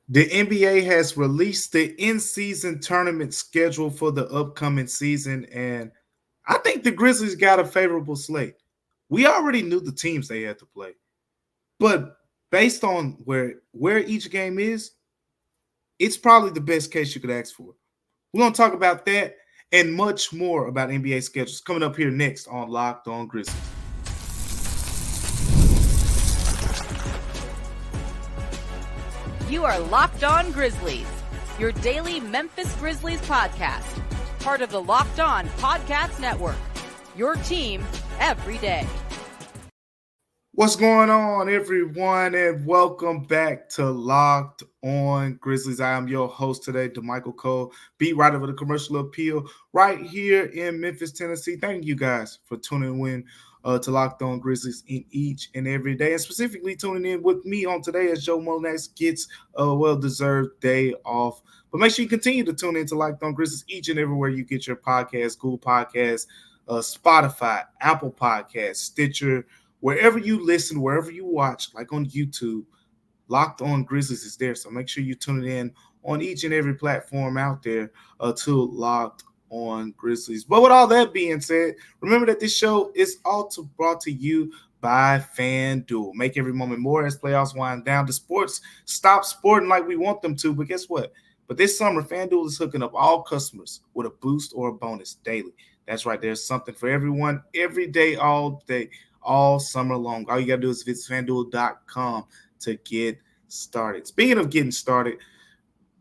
The NBA has released the in-season tournament schedule for the upcoming season, and I think the Grizzlies got a favorable slate. We already knew the teams they had to play, but based on where each game is, it's probably the best case you could ask for. We're gonna talk about that and much more about NBA schedules coming up here next on Locked On Grizzlies. You are Locked On Grizzlies, your daily Memphis Grizzlies podcast, part of the Locked On Podcast Network, your team every day. What's going on, everyone, and welcome back to Locked On Grizzlies. I am your host today, Damichael Cole, beat writer of the Commercial Appeal right here in Memphis, Tennessee. Thank you guys for tuning in to Locked On Grizzlies in each and every day, and specifically tuning in with me on today as Joe Monax gets a well-deserved day off. But make sure you continue to tune in to Locked On Grizzlies each and everywhere you get your podcasts, Google Podcasts, Spotify, Apple Podcasts, Stitcher, wherever you listen, wherever you watch, like on YouTube. Locked On Grizzlies is there. So make sure you tune it in on each and every platform out there to Locked On Grizzlies. But with all that being said, remember that this show is also brought to you by FanDuel. Make every moment more as playoffs wind down. The sports stop sporting like we want them to, but guess what? But this summer, FanDuel is hooking up all customers with a boost or a bonus daily. That's right. There's something for everyone every day, all day, all summer long. All you got to do is visit FanDuel.com to get started. Speaking of getting started,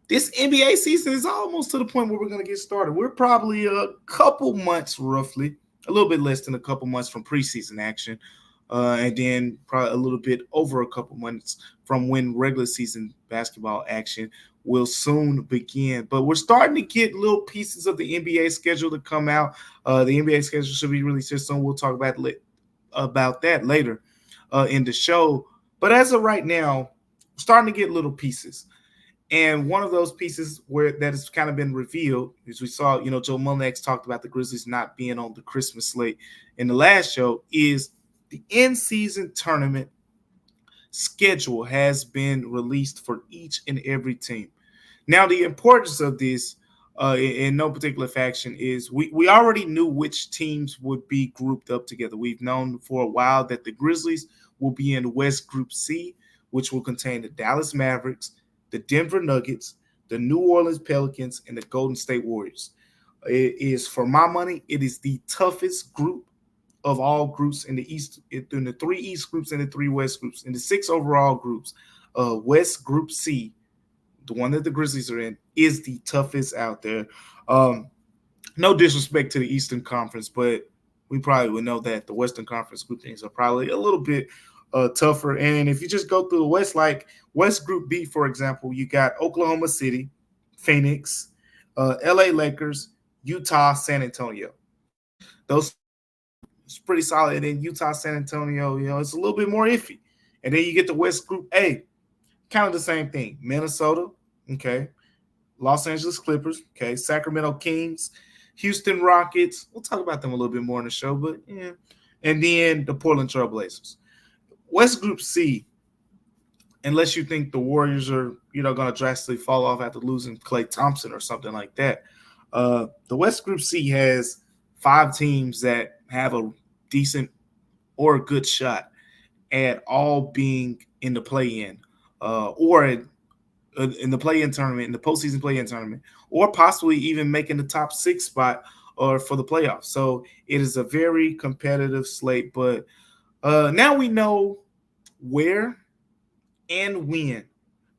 this NBA season is almost to the point where we're going to get started. We're probably a couple months, roughly, a little bit less than a couple months from preseason action, and then probably a little bit over a couple months from when regular season basketball action will soon begin. But we're starting to get little pieces of the NBA schedule to come out. The NBA schedule should be released here soon. We'll talk about that later in the show. But as of right now, starting to get little pieces. And one of those pieces where that has kind of been revealed is we saw, Joe Mullinax talked about the Grizzlies not being on the Christmas slate in the last show, is the in-season tournament schedule has been released for each and every team. Now, the importance of this in no particular faction is we already knew which teams would be grouped up together. We've known for a while that the Grizzlies will be in West Group C, which will contain the Dallas Mavericks, the Denver Nuggets, the New Orleans Pelicans, and the Golden State Warriors. It is, for my money, it is the toughest group of all groups in the East, in the three East groups and the three West groups. In the six overall groups, West Group C, the one that the Grizzlies are in, is the toughest out there. No disrespect to the Eastern Conference, but we probably would know that the Western Conference groupings are probably a little bit tougher. And if you just go through the West, like West Group B, for example, you got Oklahoma City, Phoenix, LA Lakers, Utah, San Antonio. Those it's pretty solid. And then Utah, San Antonio, it's a little bit more iffy. And then you get the West Group A, kind of the same thing. Minnesota, okay. Los Angeles Clippers, okay. Sacramento Kings, Houston Rockets. We'll talk about them a little bit more in the show, but yeah. And then the Portland Trail Blazers. West Group C, unless you think the Warriors are, going to drastically fall off after losing Klay Thompson or something like that. The West Group C has 5 teams that have a decent or a good shot at all being in the play-in or in the play-in tournament, in the postseason play-in tournament, or possibly even making the top 6 spot for the playoffs. So it is a very competitive slate. But now we know where and when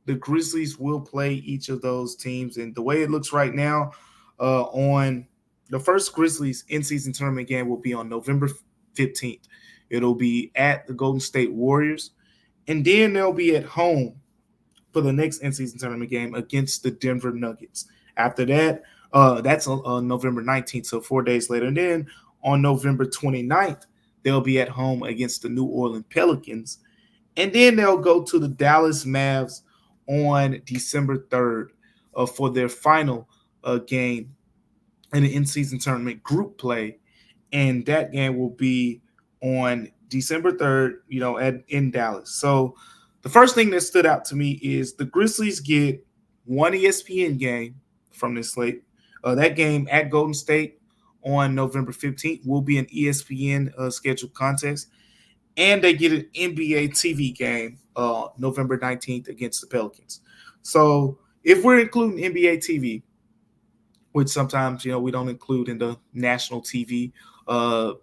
the Grizzlies will play each of those teams. And the way it looks right now, on the first Grizzlies in-season tournament game will be on November 15th. It'll be at the Golden State Warriors. And then they'll be at home for the next in-season tournament game against the Denver Nuggets. After that, that's on November 19th, so 4 days later. And then on November 29th, they'll be at home against the New Orleans Pelicans. And then they'll go to the Dallas Mavs on December 3rd for their final game in the in-season tournament group play. And that game will be on December 3rd, in Dallas. So The first thing that stood out to me is the Grizzlies get one ESPN game from this slate. That game at Golden State on November 15th will be an ESPN scheduled contest. And they get an NBA TV game November 19th against the Pelicans. So if we're including NBA TV, which sometimes we don't include in the national TV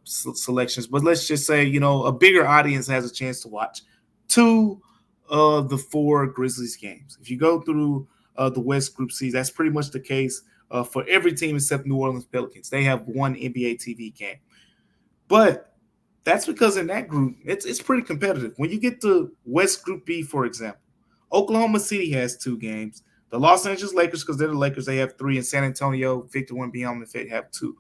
selections, but let's just say a bigger audience has a chance to watch two of the four Grizzlies games. If you go through the West Group C, that's pretty much the case for every team except New Orleans Pelicans. They have one NBA TV game, but that's because in that group it's pretty competitive. When you get to West Group B, for example, Oklahoma City has two games. The Los Angeles Lakers, because they're the Lakers, they have three. And San Antonio, Victor Wembanyama, have two.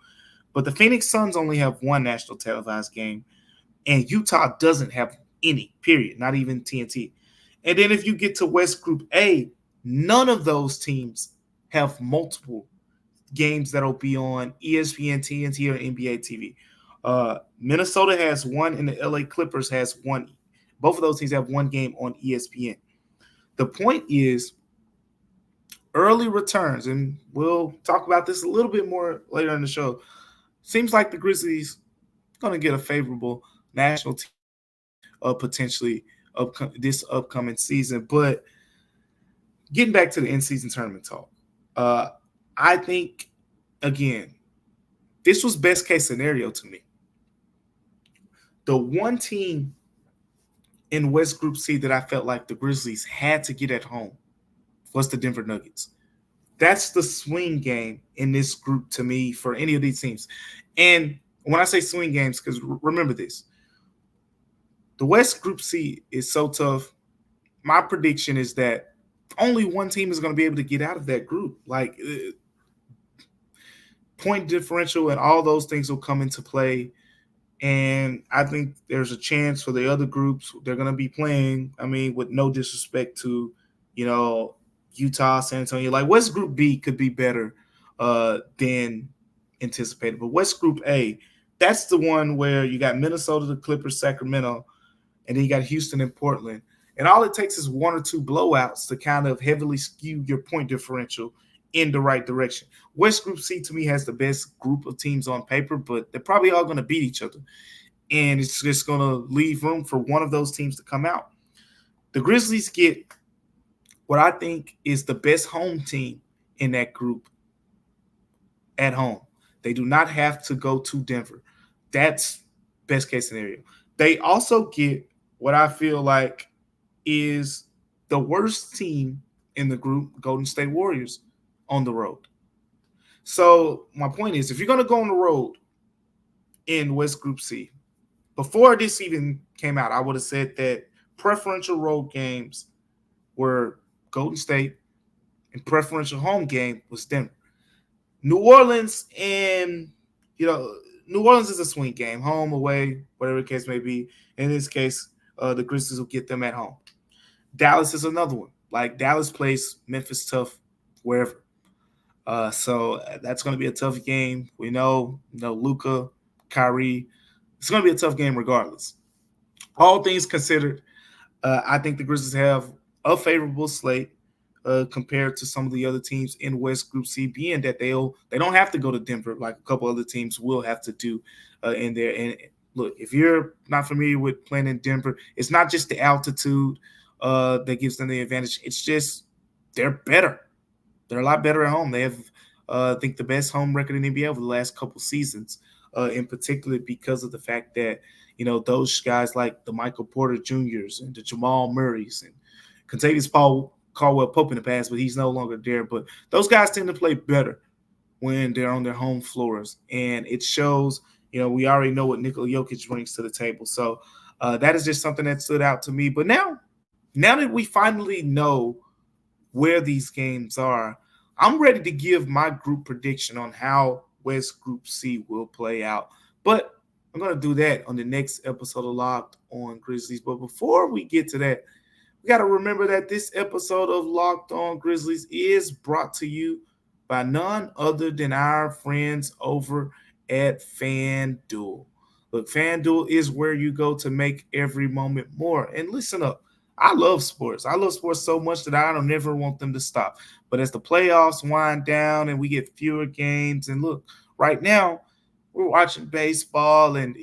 But the Phoenix Suns only have one national televised game. And Utah doesn't have any, period, not even TNT. And then if you get to West Group A, none of those teams have multiple games that will be on ESPN, TNT, or NBA TV. Minnesota has one, and the LA Clippers has one. Both of those teams have one game on ESPN. The point is, early returns, and we'll talk about this a little bit more later in the show. Seems like the Grizzlies going to get a favorable national TV potentially this upcoming season. But getting back to the in-season tournament talk, I think, again, this was best case scenario to me. The one team in West Group C that I felt like the Grizzlies had to get at home was the Denver Nuggets. That's the swing game in this group to me for any of these teams. And when I say swing games, because remember this, the West Group C is so tough. My prediction is that only one team is going to be able to get out of that group. Like point differential and all those things will come into play. And I think there's a chance for the other groups they're going to be playing. I mean, with no disrespect to, Utah, San Antonio. Like West Group B could be better than anticipated. But West Group A, that's the one where you got Minnesota, the Clippers, Sacramento, and then you got Houston and Portland. And all it takes is one or two blowouts to kind of heavily skew your point differential in the right direction. West Group C, to me, has the best group of teams on paper, but they're probably all going to beat each other. And it's just going to leave room for one of those teams to come out. The Grizzlies get what I think is the best home team in that group at home. They do not have to go to Denver. That's best case scenario. They also get what I feel like is the worst team in the group, Golden State Warriors, on the road. So my point is, if you're going to go on the road in West Group C, before this even came out, I would have said that preferential road games were Golden State and preferential home game was Denver. New Orleans and, New Orleans is a swing game, home, away, whatever the case may be. In this case, the Grizzlies will get them at home. Dallas is another one. Like Dallas plays Memphis tough wherever. So that's going to be a tough game. We know, Luka, Kyrie. It's going to be a tough game regardless. All things considered, I think the Grizzlies have a favorable slate compared to some of the other teams in West Group C, being that they don't have to go to Denver like a couple other teams will have to do in there. And look, if you're not familiar with playing in Denver, it's not just the altitude that gives them the advantage. It's just they're better. They're a lot better at home. They have, I think, the best home record in the NBA over the last couple seasons, in particular because of the fact that, those guys like the Michael Porter Jr.'s and the Jamal Murray's and Kentavious Caldwell Pope in the past, but he's no longer there. But those guys tend to play better when they're on their home floors. And it shows, we already know what Nikola Jokic brings to the table. So that is just something that stood out to me. But now that we finally know where these games are, I'm ready to give my group prediction on how West Group C will play out. But I'm going to do that on the next episode of Locked On Grizzlies. But before we get to that, we got to remember that this episode of Locked On Grizzlies is brought to you by none other than our friends over at FanDuel. Look, FanDuel is where you go to make every moment more. And listen up. I love sports. I love sports so much that I don't never want them to stop. But as the playoffs wind down and we get fewer games, and look, right now we're watching baseball, and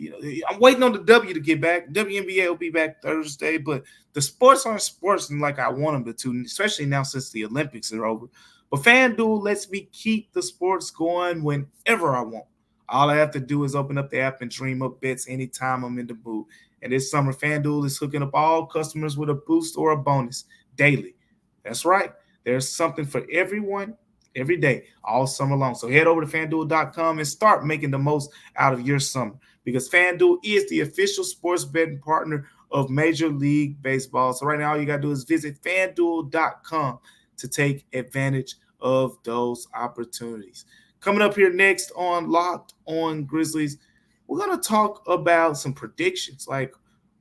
I'm waiting on the W to get back. WNBA will be back Thursday, but the sports aren't sports like I want them to, especially now since the Olympics are over. But FanDuel lets me keep the sports going whenever I want. All I have to do is open up the app and dream up bets anytime I'm in the mood. And this summer, FanDuel is hooking up all customers with a boost or a bonus daily. That's right. There's something for everyone every day, all summer long. So head over to FanDuel.com and start making the most out of your summer, because FanDuel is the official sports betting partner of Major League Baseball. So right now, all you got to do is visit FanDuel.com to take advantage of those opportunities. Coming up here next on Locked on Grizzlies, we're going to talk about some predictions, like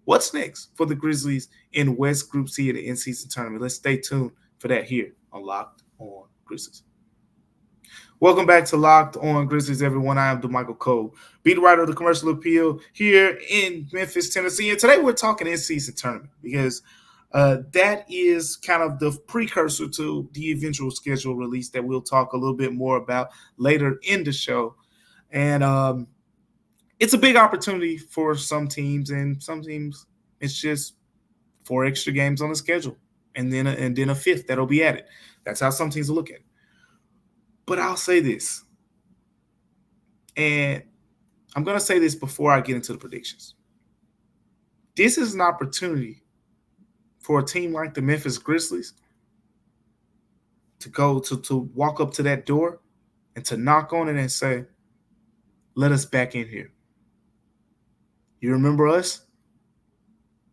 what's next for the Grizzlies in West Group C of the in-season tournament. Let's stay tuned for that here on Locked on Grizzlies. Welcome back to Locked on Grizzlies, everyone. I am Damichael Cole, beat writer of the Commercial Appeal here in Memphis, Tennessee. And today we're talking in-season tournament, because that is kind of the precursor to the eventual schedule release that we'll talk a little bit more about later in the show. And it's a big opportunity for some teams, and some teams it's just 4 extra games on the schedule, and then a fifth that'll be added. That's how some teams will look at it. But I'll say this, and I'm going to say this before I get into the predictions. This is an opportunity for a team like the Memphis Grizzlies to go to walk up to that door and to knock on it and say, let us back in here. You remember us?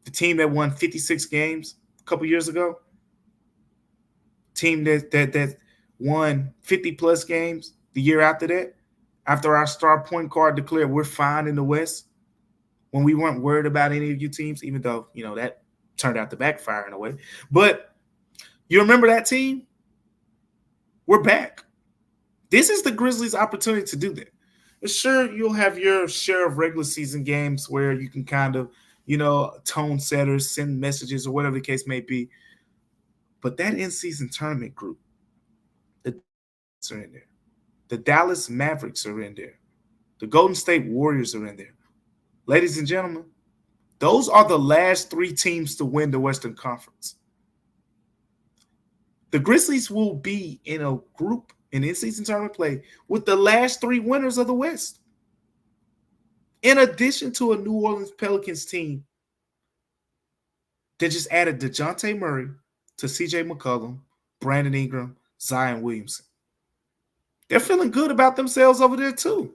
The team that won 56 games a couple years ago? Team that won 50-plus games the year after that, after our star point guard declared we're fine in the West, when we weren't worried about any of you teams, even though, that turned out to backfire in a way. But you remember that team? We're back. This is the Grizzlies' opportunity to do that. Sure, you'll have your share of regular season games where you can kind of, tone setters, send messages, or whatever the case may be. But that in-season tournament group, the are in there. The Dallas Mavericks are in there. The Golden State Warriors are in there. Ladies and gentlemen, those are the last 3 teams to win the Western Conference. The Grizzlies will be in a group in in-season tournament play with the last 3 winners of the West. In addition to a New Orleans Pelicans team that just added DeJounte Murray to CJ McCollum, Brandon Ingram, Zion Williamson. They're feeling good about themselves over there too.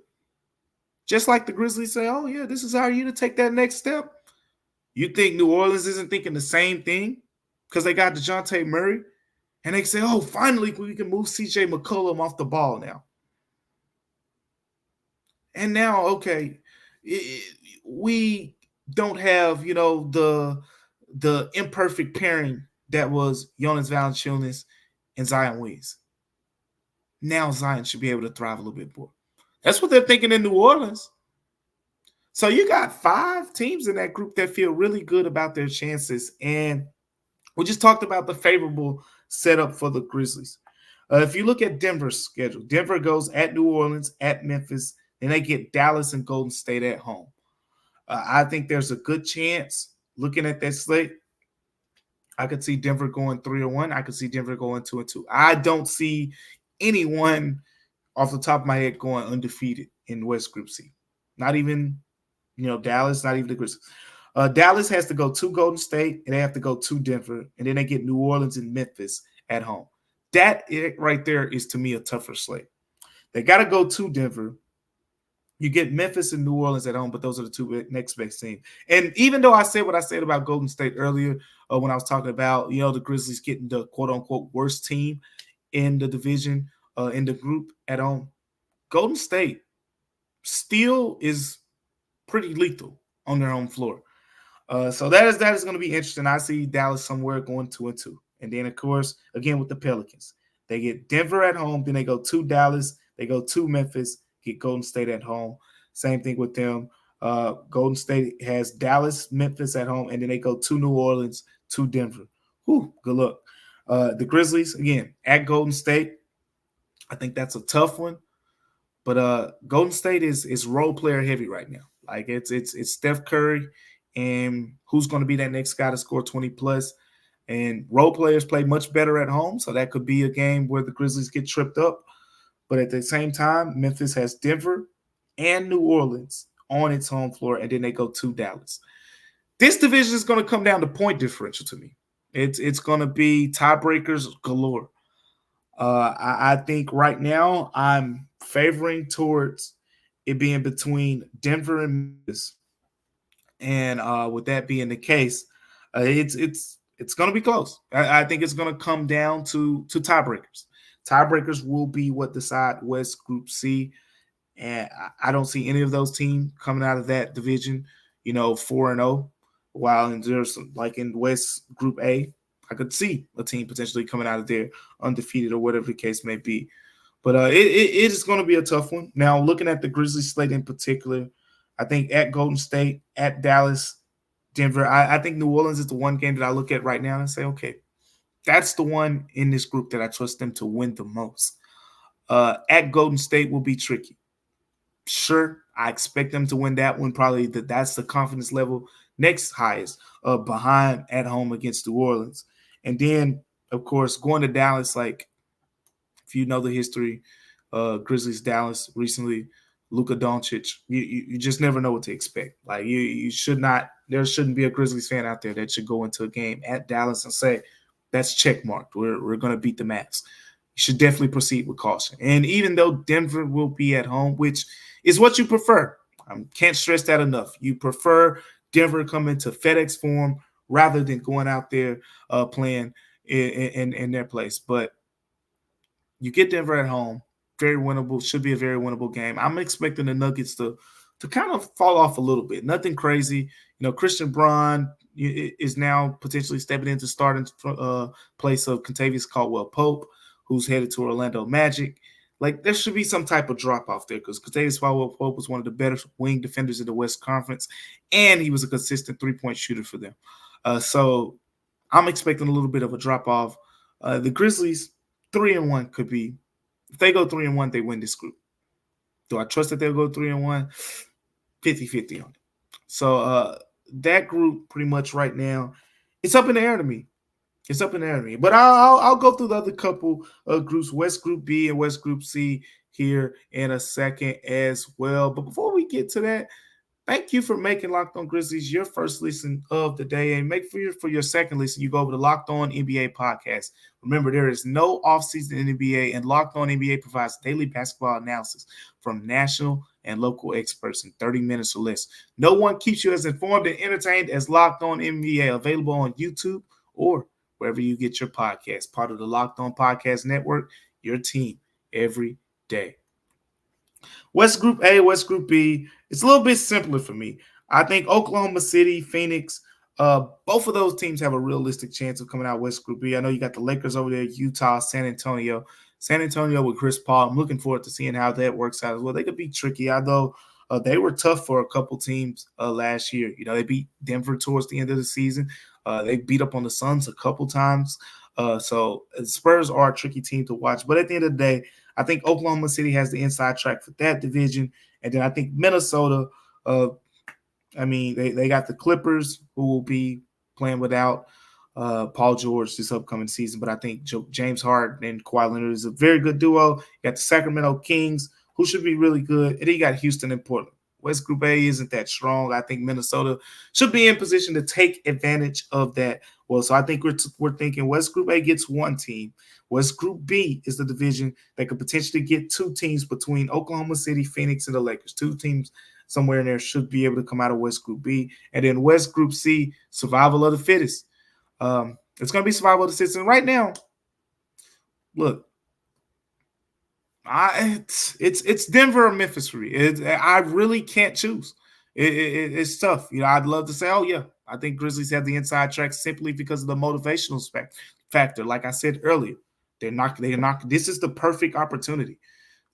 Just like the Grizzlies say, oh yeah, this is our year to take that next step. You think New Orleans isn't thinking the same thing because they got DeJounte Murray? And they say, oh, finally we can move CJ McCollum off the ball now. And now, okay, we don't have, the imperfect pairing that was Jonas Valanciunas and Zion Williams. Now Zion should be able to thrive a little bit more. That's what they're thinking in New Orleans. So you got 5 teams in that group that feel really good about their chances. And we just talked about the favorable setup for the Grizzlies. If you look at Denver's schedule, Denver goes at New Orleans, at Memphis, then they get Dallas and Golden State at home. I think there's a good chance, looking at that slate, I could see Denver going 3-1. I could see Denver going 2-2. I don't see anyone off the top of my head going undefeated in West Group C. Not even, Dallas, not even the Grizzlies. Dallas has to go to Golden State, and they have to go to Denver, and then they get New Orleans and Memphis at home. That right there is, to me, a tougher slate. They got to go to Denver. You get Memphis and New Orleans at home, but those are the 2 next best teams. And even though I said what I said about Golden State earlier, when I was talking about, the Grizzlies getting the quote-unquote worst team in the division, in the group at home, Golden State still is pretty lethal on their home floor. So that is going to be interesting. I see Dallas somewhere going 2-2. And then, of course, again with the Pelicans, they get Denver at home, then they go to Dallas, they go to Memphis, get Golden State at home. Same thing with them. Golden State has Dallas, Memphis at home, and then they go to New Orleans, to Denver. Whew, good luck. The Grizzlies, again, at Golden State. I think that's a tough one. But Golden State is role player heavy right now. Like it's Steph Curry and who's going to be that next guy to score 20 plus. And role players play much better at home, so that could be a game where the Grizzlies get tripped up. But at the same time, Memphis has Denver and New Orleans on its home floor, and then they go to Dallas. This division is going to come down to point differential to me. It's going to be tiebreakers galore. I think right now I'm favoring towards it being between Denver and Memphis. And with that being the case, it's going to be close. I think it's going to come down to tiebreakers. Tiebreakers will be what decide West Group C, and I don't see any of those teams coming out of that division, 4-0. While there's like in West Group A, I could see a team potentially coming out of there undefeated or whatever the case may be. But it is going to be a tough one. Now, looking at the Grizzlies slate in particular, I think at Golden State, at Dallas, Denver, I think New Orleans is the one game that I look at right now and say, okay, that's the one in this group that I trust them to win the most. At Golden State will be tricky. Sure, I expect them to win that one. Probably that's the confidence level next highest behind at home against New Orleans. And then, of course, going to Dallas, like if you know the history, Grizzlies Dallas recently, Luka Doncic, you just never know what to expect. Like you should not, there shouldn't be a Grizzlies fan out there that should go into a game at Dallas and say, that's check marked. We're going to beat the Mavs. You should definitely proceed with caution. And even though Denver will be at home, which is what you prefer, I can't stress that enough. You prefer Denver coming to FedEx Forum rather than going out there playing in their place. But you get Denver at home, very winnable, should be a very winnable game. I'm expecting the Nuggets to kind of fall off a little bit. Nothing crazy. Christian Braun is now potentially stepping into starting place of Kentavious Caldwell-Pope, who's headed to Orlando Magic. Like, there should be some type of drop-off there because Kentavious Caldwell-Pope was one of the better wing defenders in the West Conference, and he was a consistent three-point shooter for them. So I'm expecting a little bit of a drop-off. The Grizzlies, 3-1 could be. If they go 3-1, they win this group. Do I trust that they'll go 3-1? 50-50 on it. So that group pretty much right now, it's up in the air to me. It's up in the air to me. But I'll go through the other couple of groups, West Group B and West Group C here in a second as well. But before we get to that, thank you for making Locked On Grizzlies your first listen of the day. And make for your second listen, you go over to Locked On NBA podcast. Remember, there is no offseason in the NBA, and Locked On NBA provides daily basketball analysis from national and local experts in 30 minutes or less. No one keeps you as informed and entertained as Locked On NBA, available on YouTube or wherever you get your podcast. Part of the Locked On Podcast Network, your team every day. West Group A, West Group B, it's a little bit simpler for me. I think Oklahoma City, Phoenix, both of those teams have a realistic chance of coming out West Group B. I know you got the Lakers over there, Utah, San Antonio. San Antonio with Chris Paul. I'm looking forward to seeing how that works out as well. They could be tricky, although they were tough for a couple teams last year. They beat Denver towards the end of the season. They beat up on the Suns a couple times. So Spurs are a tricky team to watch. But at the end of the day, I think Oklahoma City has the inside track for that division. And then I think Minnesota, they got the Clippers, who will be playing without Paul George this upcoming season. But I think James Harden and Kawhi Leonard is a very good duo. You got the Sacramento Kings, who should be really good. And then you got Houston and Portland. West Group A isn't that strong. I think Minnesota should be in position to take advantage of that. Well, so I think we're thinking West Group A gets one team. West Group B is the division that could potentially get two teams between Oklahoma City, Phoenix, and the Lakers. Two teams somewhere in there should be able to come out of West Group B. And then West Group C, survival of the fittest. It's going to be survival of the fittest. And right now, look, it's Denver or Memphis for me. I really can't choose. It's tough. I'd love to say, oh yeah, I think Grizzlies have the inside track simply because of the motivational factor. Like I said earlier, they're not. This is the perfect opportunity.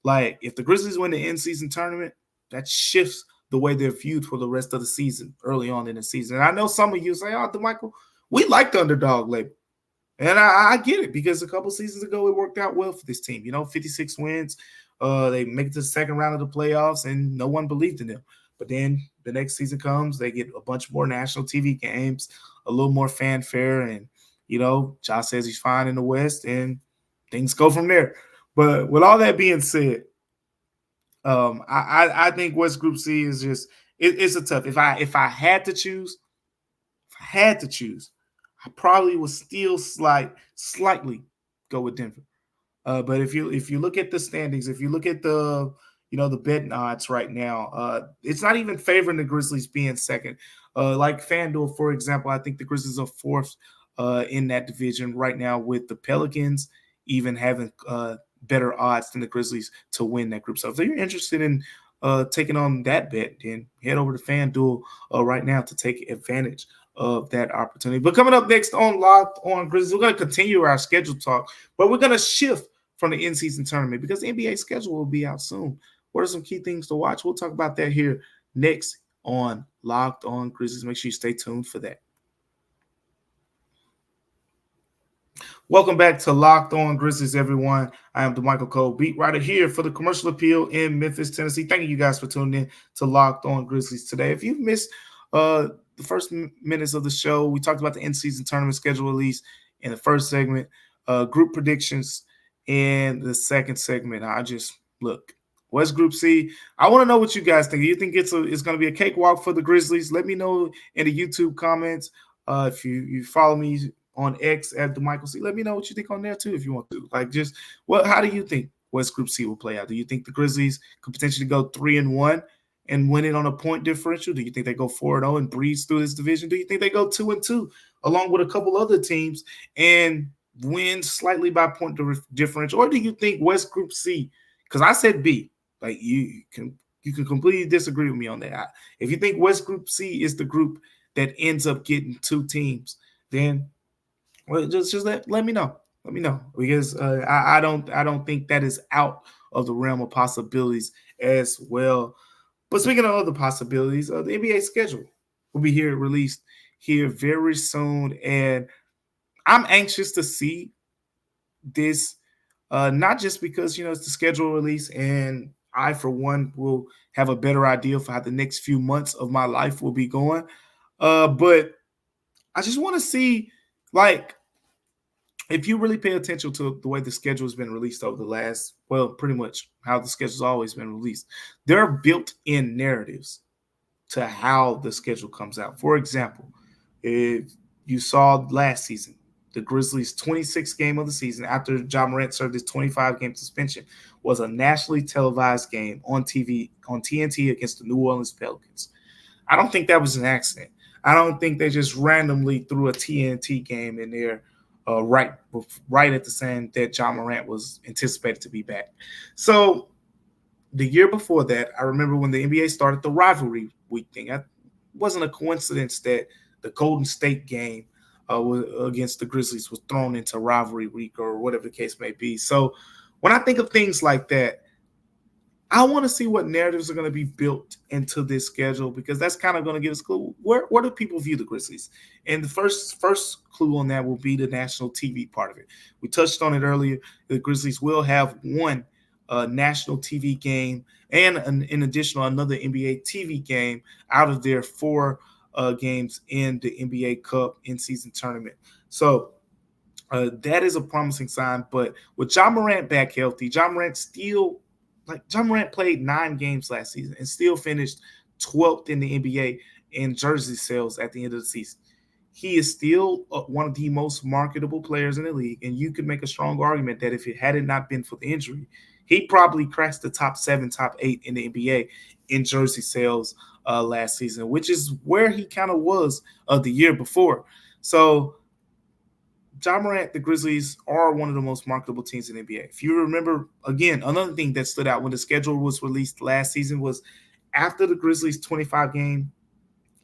Like if the Grizzlies win the in-season tournament, that shifts the way they're viewed for the rest of the season, early on in the season. And I know some of you say, oh, Damichael, We like the underdog label. And I get it because a couple seasons ago it worked out well for this team. 56 wins. They make it to the second round of the playoffs, and no one believed in them. But then the next season comes, they get a bunch more national TV games, a little more fanfare, and Josh says he's fine in the West, and things go from there. But with all that being said, I think West Group C is just it's a tough. If I had to choose, I probably would still slightly go with Denver. But if you look at the standings, if you look at the betting odds right now, it's not even favoring the Grizzlies being second. Like FanDuel, for example, I think the Grizzlies are fourth in that division right now, with the Pelicans even having better odds than the Grizzlies to win that group. So if you're interested in taking on that bet, then head over to FanDuel right now to take advantage of that opportunity. But coming up next on Locked On Grizzlies, we're going to continue our schedule talk, but we're going to shift from the in-season tournament because the NBA schedule will be out soon. What are some key things to watch? We'll talk about that here next on Locked On Grizzlies. Make sure you stay tuned for that. Welcome back to Locked On Grizzlies, everyone. I am Damichael Cole, beat writer here for the Commercial Appeal in Memphis, Tennessee. Thank you guys for tuning in to Locked On Grizzlies today. If you've missed the first minutes of the show, we talked about the in-season tournament schedule release in the first segment, group predictions in the second segment. West Group C. I want to know what you guys think. Do you think it's going to be a cakewalk for the Grizzlies? Let me know in the YouTube comments. If you follow me on X at Damichael C, let me know what you think on there too if you want to. How do you think West Group C will play out? Do you think the Grizzlies could potentially go 3-1 and win it on a point differential? Do you think they go 4-0 and breeze through this division? Do you think they go 2-2 along with a couple other teams and win slightly by point differential? Or do you think West Group C, because I said B, like you can completely disagree with me on that. If you think West Group C is the group that ends up getting two teams, then just let me know. Let me know, because I don't think that is out of the realm of possibilities as well. But speaking of other possibilities, the NBA schedule will be released here very soon, and I'm anxious to see this. Not just because it's the schedule release, and I, for one, will have a better idea for how the next few months of my life will be going. But I just want to see, if you really pay attention to the way the schedule has been released over the last, pretty much how the schedule's always been released, there are built-in narratives to how the schedule comes out. For example, if you saw last season, the Grizzlies' 26th game of the season after Ja Morant served his 25-game suspension was a nationally televised game on TV, on TNT against the New Orleans Pelicans. I don't think that was an accident. I don't think they just randomly threw a TNT game in there right at the time that Ja Morant was anticipated to be back. So the year before that, I remember when the NBA started the rivalry week thing. It wasn't a coincidence that the Golden State game against the Grizzlies was thrown into rivalry week or whatever the case may be. So when I think of things like that, I want to see what narratives are going to be built into this schedule, because that's kind of going to give us a clue. Where do people view the Grizzlies? And the first clue on that will be the national TV part of it. We touched on it earlier. The Grizzlies will have one national TV game and in addition another NBA TV game out of their four games in the NBA Cup in-season tournament. So that is a promising sign. But with Ja Morant back healthy, Ja Morant played 9 games last season and still finished 12th in the NBA in jersey sales at the end of the season. He is still one of the most marketable players in the league, and you could make a strong argument that if it had not been for the injury, he probably crashed the top 7, top 8 in the NBA in jersey sales last season, which is where he kind of was the year before. So Ja Morant, the Grizzlies are one of the most marketable teams in the NBA. If you remember, again, another thing that stood out when the schedule was released last season was after the Grizzlies' 25-game,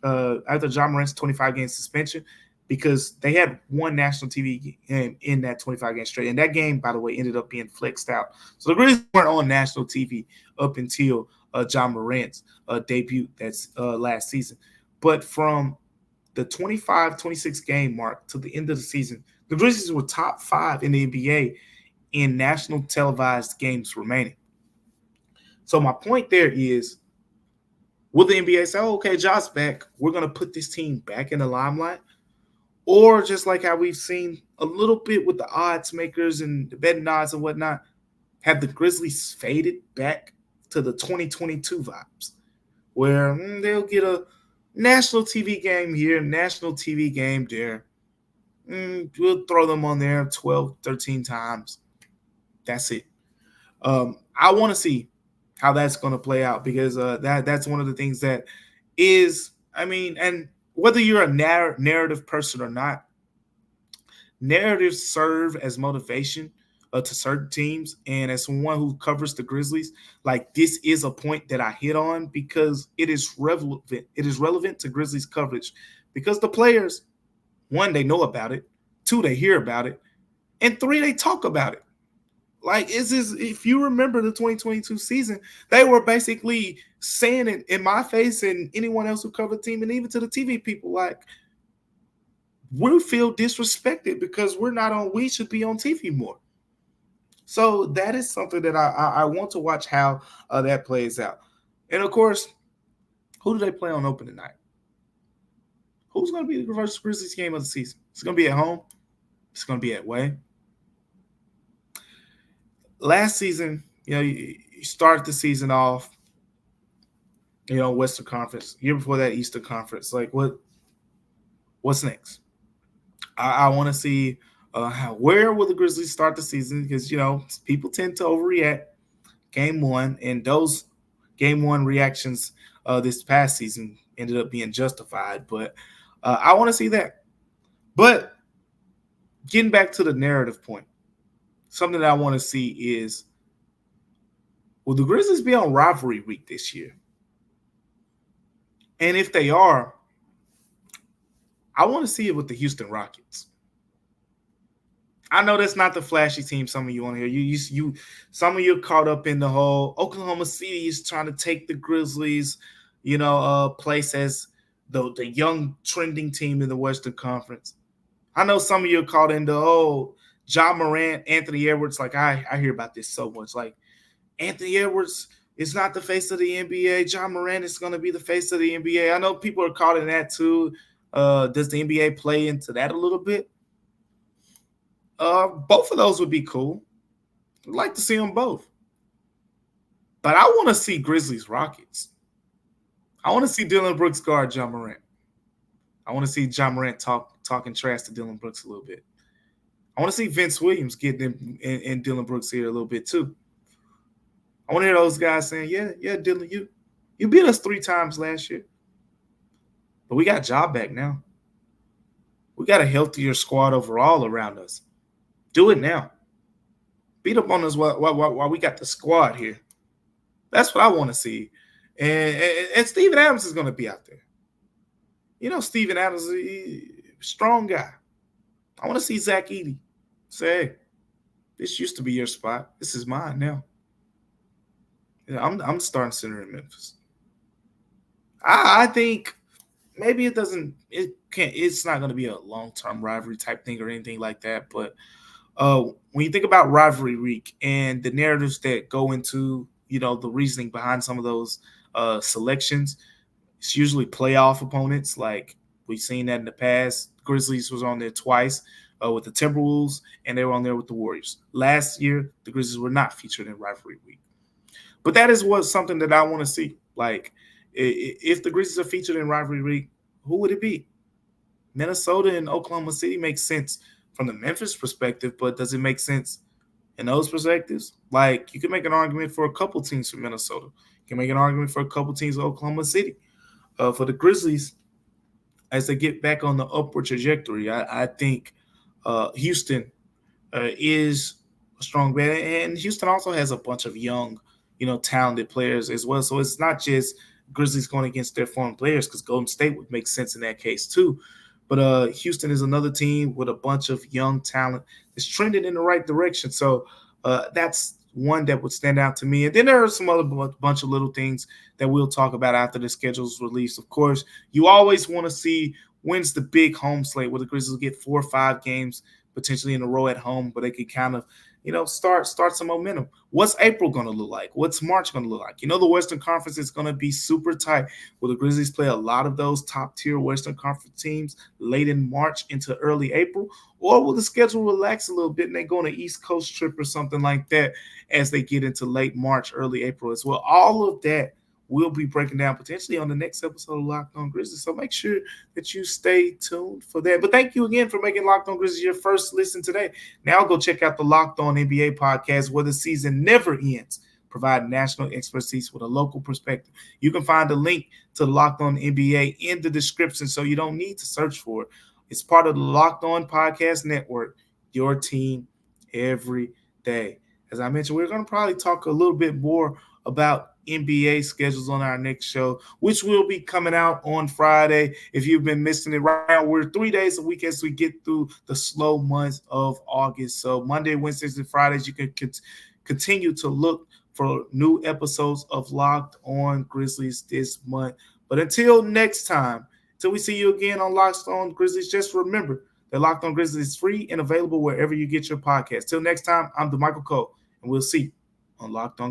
after Ja Morant's 25-game suspension, because they had one national TV game in that 25-game straight. And that game, by the way, ended up being flexed out. So the Grizzlies weren't on national TV up until Ja Morant's debut that's last season. But from the 25-26 game mark to the end of the season, the Grizzlies were top 5 in the NBA in national televised games remaining. So my point there is, will the NBA say, oh, okay, Josh back, we're going to put this team back in the limelight? Or just like how we've seen a little bit with the odds makers and the betting odds and whatnot, have the Grizzlies faded back to the 2022 vibes, where they'll get a national TV game here, national TV game there. We'll throw them on there 12, 13 times. That's it. I want to see how that's going to play out, because that's one of the things that is, and whether you're a narrative person or not, narratives serve as motivation to certain teams. And as someone who covers the Grizzlies, like, this is a point that I hit on because it is relevant. It is relevant to Grizzlies coverage because the players, one, they know about it, two, they hear about it, and three, they talk about it. Like, if you remember the 2022 season, they were basically saying it in my face and anyone else who covered the team, and even to the TV people, like, we feel disrespected because we're not on. We should be on TV more. So that is something that I want to watch how that plays out. And of course, who do they play on opening night? Who's going to be the first Grizzlies game of the season? It's going to be at home. It's going to be at away. Last season, you started the season off, Western Conference. Year before that, Eastern Conference. Like, what's next? I want to see where will the Grizzlies start the season, because, people tend to overreact game one, and those game one reactions this past season ended up being justified. But I want to see that. But getting back to the narrative point, something that I want to see is, will the Grizzlies be on rivalry week this year? And if they are, I want to see it with the Houston Rockets. I know that's not the flashy team some of you want to hear. Some of you are caught up in the whole Oklahoma City is trying to take the Grizzlies, place as the young trending team in the Western Conference. I know some of you are caught in the John Morant, Anthony Edwards. Like, I hear about this so much. Like, Anthony Edwards is not the face of the NBA. John Morant is going to be the face of the NBA. I know people are caught in that too. Does the NBA play into that a little bit? Both of those would be cool. I'd like to see them both. But I want to see Grizzlies Rockets. I want to see Dillon Brooks guard John Morant. I want to see John Morant talking trash to Dillon Brooks a little bit. I want to see Vince Williams get in Dillon Brooks here a little bit too. I want to hear those guys saying, yeah, Dillon, you beat us 3 times last year. But we got Ja back now. We got a healthier squad overall around us. Do it now. Beat up on us while we got the squad here. That's what I want to see. And Steven Adams is going to be out there. Steven Adams is a strong guy. I want to see Zach Edey say, hey, this used to be your spot. This is mine now. I'm starting center in Memphis. I think maybe it's not going to be a long-term rivalry type thing or anything like that. But when you think about rivalry week and the narratives that go into, the reasoning behind some of those selections, it's usually playoff opponents. Like, we've seen that in the past. Grizzlies was on there twice with the Timberwolves, and they were on there with the Warriors. Last year, the Grizzlies were not featured in rivalry week. But that is something that I want to see. Like, if the Grizzlies are featured in rivalry week, who would it be? Minnesota and Oklahoma City makes sense from the Memphis perspective, but does it make sense in those perspectives? Like, you can make an argument for a couple teams from Minnesota. You can make an argument for a couple teams of Oklahoma City. For the Grizzlies, as they get back on the upward trajectory, I think Houston is a strong bet. And Houston also has a bunch of young, talented players as well. So it's not just Grizzlies going against their foreign players, because Golden State would make sense in that case too. But Houston is another team with a bunch of young talent that's trending in the right direction. So that's one that would stand out to me. And then there are some other bunch of little things that we'll talk about after the schedule's released. Of course, you always want to see When's the big home slate where the Grizzlies get 4 or 5 games potentially in a row at home, but they could kind of, start some momentum. What's April going to look like? What's March going to look like? The Western Conference is going to be super tight. Will the Grizzlies play a lot of those top tier Western Conference teams late in March into early April? Or will the schedule relax a little bit and they go on an East Coast trip or something like that as they get into late March, early April as well? All of that we'll be breaking down potentially on the next episode of Locked On Grizzlies. So make sure that you stay tuned for that. But thank you again for making Locked On Grizzlies your first listen today. Now go check out the Locked On NBA podcast where the season never ends, providing national expertise with a local perspective. You can find a link to the Locked On NBA in the description, so you don't need to search for it. It's part of the Locked On Podcast Network, your team every day. As I mentioned, we're going to probably talk a little bit more about NBA schedules on our next show, which will be coming out on Friday. If you've been missing it right now, we're 3 days a week as we get through the slow months of August. So Monday, Wednesdays, and Fridays, you can continue to look for new episodes of Locked On Grizzlies this month. But until next time, until we see you again on Locked On Grizzlies, just remember that Locked On Grizzlies is free and available wherever you get your podcast. Till next time, I'm Damichael Cole, and we'll see you on Locked On